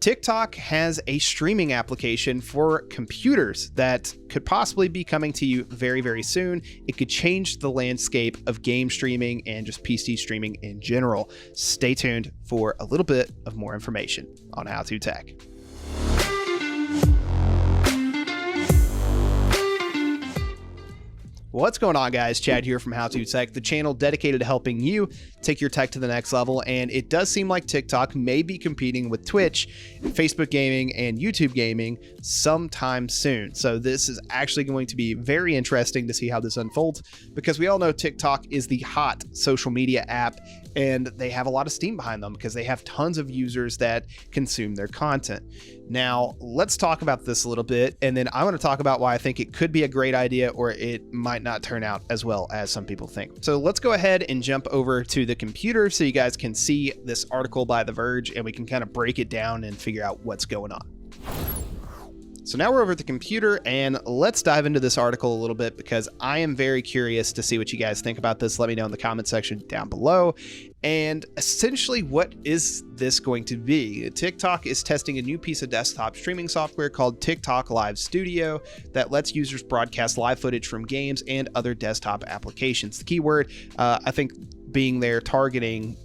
TikTok has a streaming application for computers that could possibly be coming to you very, very soon. It could change the landscape of game streaming and just PC streaming in general. Stay tuned for a little bit of more information on How To Tech. What's going on, guys? Chad here from How To Tech, the channel dedicated to helping you take your tech to the next level. And it does seem like TikTok may be competing with Twitch, Facebook gaming, and YouTube gaming sometime soon. So this is actually going to be very interesting to see how this unfolds, because we all know TikTok is the hot social media app, and they have a lot of steam behind them because they have tons of users that consume their content. Now, let's talk about this a little bit, and then I want to talk about why I think it could be a great idea or it might not turn out as well as some people think. So let's go ahead and jump over to the computer so you guys can see this article by The Verge, and we can kind of break it down and figure out what's going on. So now we're over at the computer, and let's dive into this article a little bit because I am very curious to see what you guys think about this. Let me know in the comment section down below. And essentially, what is this going to be? TikTok is testing a new piece of desktop streaming software called TikTok Live Studio that lets users broadcast live footage from games and other desktop applications. The keyword, I think, being there targeting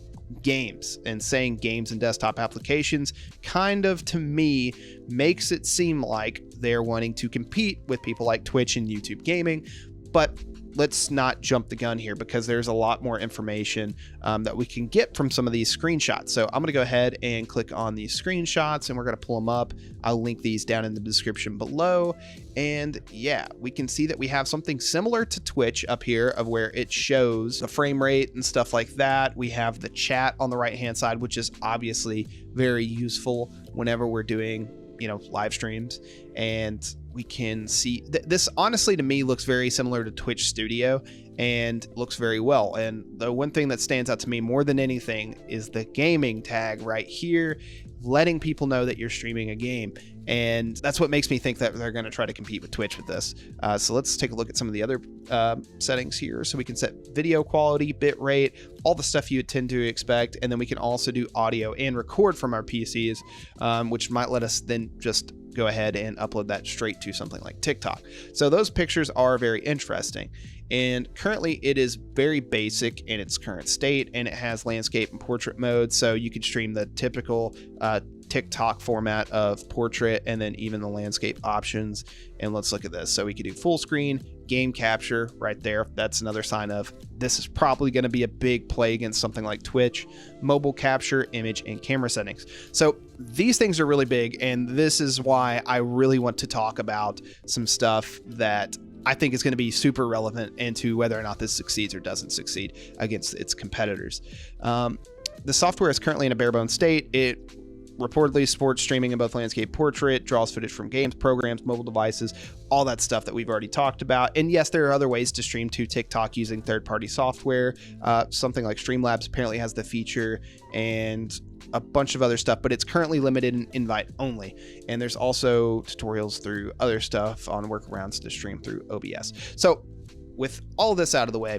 games and saying games and desktop applications kind of, to me, makes it seem like they're wanting to compete with people like Twitch and YouTube gaming. But let's not jump the gun here because there's a lot more information that we can get from some of these screenshots. So I'm going to go ahead and click on these screenshots and we're going to pull them up. I'll link these down in the description below. And yeah, we can see that we have something similar to Twitch up here of where it shows the frame rate and stuff like that. We have the chat on the right hand side, which is obviously very useful whenever we're doing, you know, live streams. And we can see this honestly to me looks very similar to Twitch Studio and looks very well. And the one thing that stands out to me more than anything is the gaming tag right here, letting people know that you're streaming a game. And that's what makes me think that they're going to try to compete with Twitch with this. So let's take a look at some of the other settings here. So we can set video quality, bit rate, all the stuff you would tend to expect. And then we can also do audio and record from our PCs, which might let us then just go ahead and upload that straight to something like TikTok. So those pictures are very interesting. And currently it is very basic in its current state, and it has landscape and portrait mode. So you could stream the typical TikTok format of portrait and then even the landscape options. And let's look at this. So we could do full screen, game capture right there. That's another sign of this is probably going to be a big play against something like Twitch, mobile capture, image, and camera settings. So these things are really big. And this is why I really want to talk about some stuff that I think is going to be super relevant into whether or not this succeeds or doesn't succeed against its competitors. The software is currently in a bare bones state. It reportedly supports streaming in both landscape portrait, draws footage from games, programs, mobile devices, all that stuff that we've already talked about. And yes, there are other ways to stream to TikTok using third-party software. Something like Streamlabs apparently has the feature, and a bunch of other stuff, but it's currently limited in invite only. And there's also tutorials through other stuff on workarounds to stream through OBS. So with all this out of the way,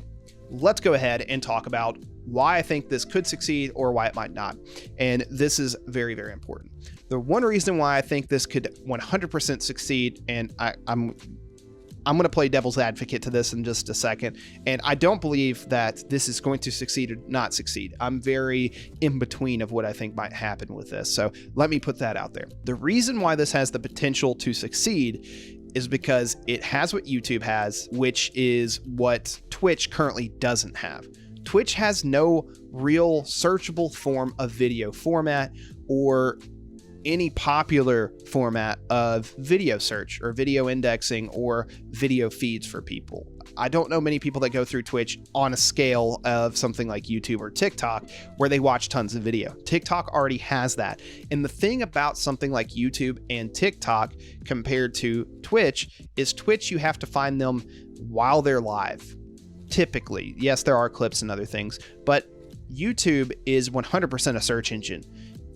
let's go ahead and talk about why I think this could succeed or why it might not. And this is very, very important. The one reason why I think this could 100% succeed, and I'm going to play devil's advocate to this in just a second, and I don't believe that this is going to succeed or not succeed. I'm very in between of what I think might happen with this. So let me put that out there. The reason why this has the potential to succeed is because it has what YouTube has, which is what Twitch currently doesn't have. Twitch has no real searchable form of video format or any popular format of video search or video indexing or video feeds for people. I don't know many people that go through Twitch on a scale of something like YouTube or TikTok where they watch tons of video. TikTok already has that. And the thing about something like YouTube and TikTok compared to Twitch is Twitch, you have to find them while they're live. Typically, yes, there are clips and other things, but YouTube is 100% a search engine.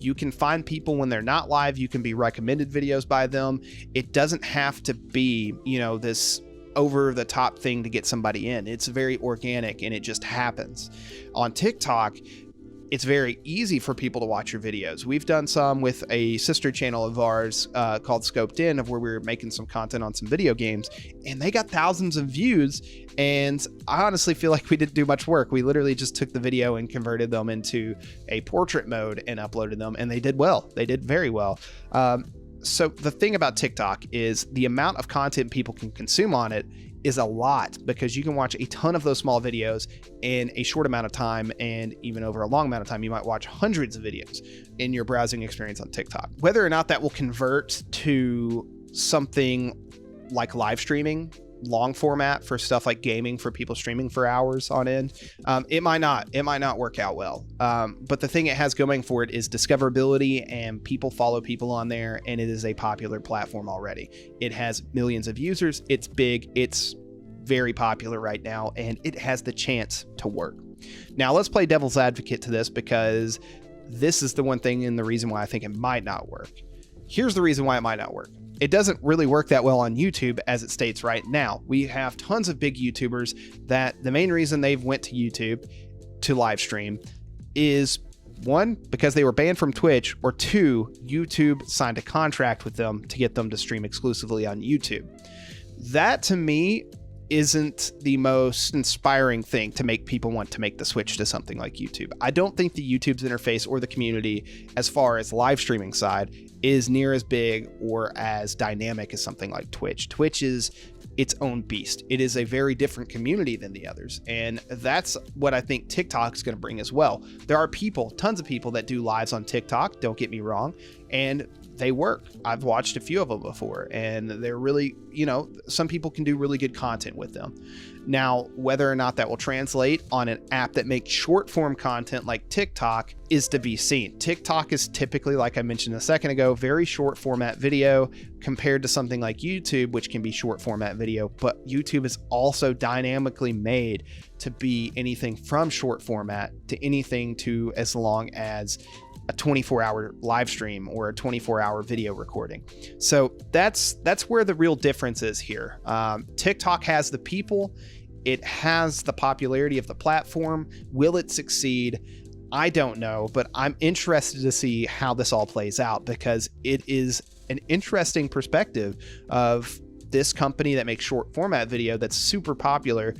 You can find people when they're not live. You can be recommended videos by them. It doesn't have to be, you know, this over the top thing to get somebody in. It's very organic and it just happens. On TikTok, it's very easy for people to watch your videos. We've done some with a sister channel of ours called Scoped In, of where we were making some content on some video games, and they got thousands of views. And I honestly feel like we didn't do much work. We literally just took the video and converted them into a portrait mode and uploaded them, and they did well. They did very well. So the thing about TikTok is the amount of content people can consume on it is a lot, because you can watch a ton of those small videos in a short amount of time, and even over a long amount of time. You might watch hundreds of videos in your browsing experience on TikTok. Whether or not that will convert to something like live streaming, long format for stuff like gaming, for people streaming for hours on end, it might not work out well. But the thing it has going for it is discoverability, and people follow people on there, and it is a popular platform already. It has millions of users. It's big. It's very popular right now, and it has the chance to work. Now let's play devil's advocate to this, because this is the one thing and the reason why I think it might not work. Here's the reason why it might not work. It doesn't really work that well on YouTube as it states right now. We have tons of big YouTubers that the main reason they've went to YouTube to live stream is, one, because they were banned from Twitch, or two, YouTube signed a contract with them to get them to stream exclusively on YouTube. That to me isn't the most inspiring thing to make people want to make the switch to something like YouTube. I don't think the YouTube's interface or the community, as far as live streaming side, is near as big or as dynamic as something like Twitch. Twitch is its own beast. It is a very different community than the others. And that's what I think TikTok is going to bring as well. There are people, tons of people that do lives on TikTok, don't get me wrong, and they work. I've watched a few of them before, and they're really, some people can do really good content with them. Now, whether or not that will translate on an app that makes short form content like TikTok is to be seen. TikTok is typically, like I mentioned a second ago, very short format video compared to something like YouTube, which can be short format video, but YouTube is also dynamically made to be anything from short format to anything to as long as a 24-hour live stream or a 24-hour video recording. So that's where the real difference is here. TikTok has the people, it has the popularity of the platform. Will it succeed? I don't know, but I'm interested to see how this all plays out, because it is an interesting perspective of this company that makes short format video that's super popular,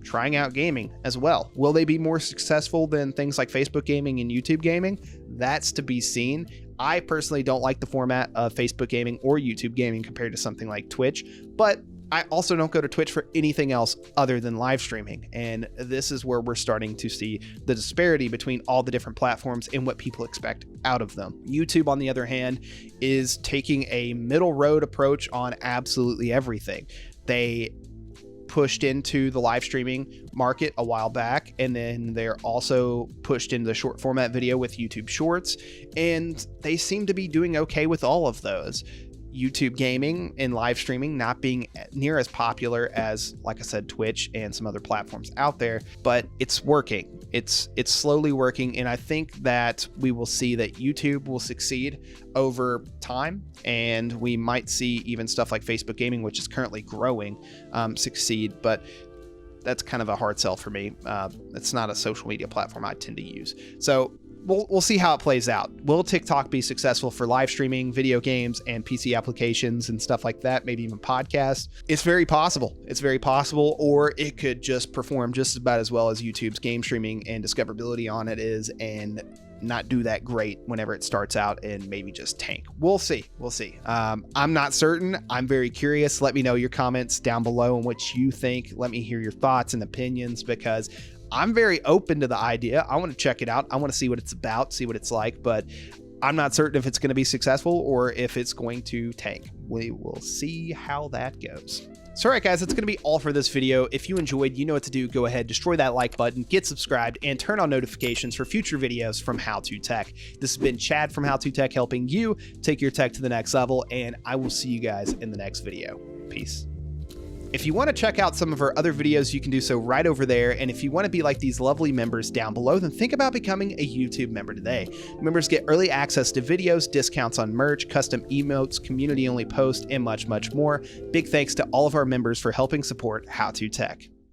trying out gaming as well. Will they be more successful than things like Facebook gaming and YouTube gaming? That's to be seen. I personally don't like the format of Facebook gaming or YouTube gaming compared to something like Twitch, but I also don't go to Twitch for anything else other than live streaming. And this is where we're starting to see the disparity between all the different platforms and what people expect out of them. YouTube, on the other hand, is taking a middle road approach on absolutely everything. They pushed into the live streaming market a while back, and then they're also pushed into the short format video with YouTube Shorts, and they seem to be doing okay with all of those. YouTube gaming and live streaming not being near as popular as, like I said, Twitch and some other platforms out there, but it's working. It's slowly working, and I think that we will see that YouTube will succeed over time, and we might see even stuff like Facebook gaming, which is currently growing, succeed, but that's kind of a hard sell for me. It's not a social media platform I tend to use. So we'll see how it plays out. Will TikTok be successful for live streaming, video games, and PC applications and stuff like that? Maybe even podcasts? It's very possible. It's very possible. Or it could just perform just about as well as YouTube's game streaming and discoverability on it is, and not do that great whenever it starts out and maybe just tank. We'll see. We'll see. I'm not certain. I'm very curious. Let me know your comments down below on what you think. Let me hear your thoughts and opinions, because I'm very open to the idea. I want to check it out. I want to see what it's about, see what it's like, but I'm not certain if it's going to be successful or if it's going to tank. We will see how that goes. So all right, guys, that's going to be all for this video. If you enjoyed, you know what to do. Go ahead, destroy that like button, get subscribed, and turn on notifications for future videos from How To Tech. This has been Chad from How To Tech, helping you take your tech to the next level, and I will see you guys in the next video. Peace. If you want to check out some of our other videos, you can do so right over there. And if you want to be like these lovely members down below, then think about becoming a YouTube member today. Members get early access to videos, discounts on merch, custom emotes, community-only posts, and much, much more. Big thanks to all of our members for helping support How To Tech.